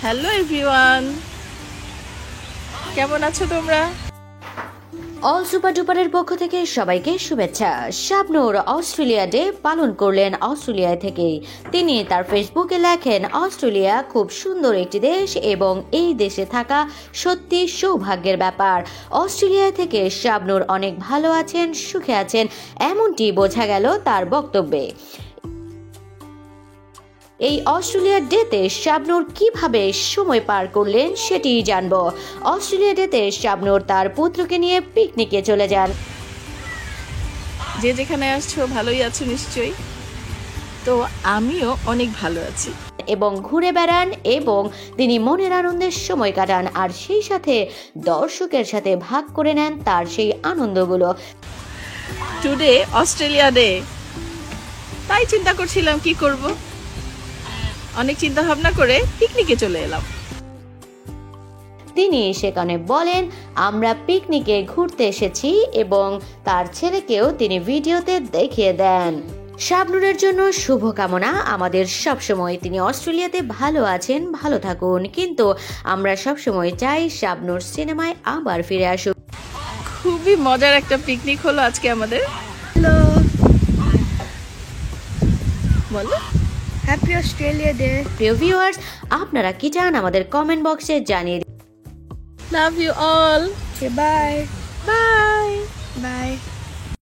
Hello everyone, কেমন আছো তোমরা? অল সুপার ডুপারের পক্ষ থেকে সবাইকে শুভেচ্ছা। শাবনূর অস্ট্রেলিয়া ডে পালন করলেন অস্ট্রেলিয়া থেকেই। তিনি তার ফেসবুকে লেখেন, অস্ট্রেলিয়া খুব সুন্দর একটি দেশ এবং এই দেশে থাকা সত্যি সৌভাগ্যের ব্যাপার। অস্ট্রেলিয়া থেকে শাবনূর অনেক ভালো আছেন, সুখে আছেন, এমনটি বোঝা গেল তার বক্তব্যে। এই অস্ট্রেলিয়া ডেতে শাবনূর কিভাবে সময় পার করলেন সেটি জানবো। অস্ট্রেলিয়া ডেতে শাবনূর তার পুত্রকে নিয়ে পিকনিকে চলে যান। যে যেখানে আসছো ভালোই আছো নিশ্চয়ই। তো আমিও অনেক ভালো আছি এবং ঘুরে বেড়ান এবং তিনি মনের আনন্দের সময় কাটান, আর সেই সাথে দর্শকের সাথে ভাগ করে নেন তার সেই আনন্দগুলো। টুডে অস্ট্রেলিয়া ডে, তাই চিন্তা করছিলাম কি করব। অনেক চিন্তা ভাবনা করে পিকনিকে চলে এলাম। তিনি সেখানে বলেন, আমরা পিকনিকে ঘুরতে এসেছি এবং তার ছেলেকেও তিনি ভিডিওতে দেখিয়ে দেন। শাবনূরের জন্য শুভকামনা আমাদের সবসময়। তিনি অস্ট্রেলিয়াতে ভালো আছেন, ভালো থাকুন, কিন্তু আমরা সবসময় চাই শাবনূর সিনেমায় আবার ফিরে আসুক। খুবই মজার একটা পিকনিক হলো আজকে আমাদের। হ্যালো, বলো। Happy Australia day. প্রিয় ভিউয়ার্স, আপনারা কি চান আমাদের কমেন্ট বক্সে জানিয়ে দিন। Love you all, bye bye. By.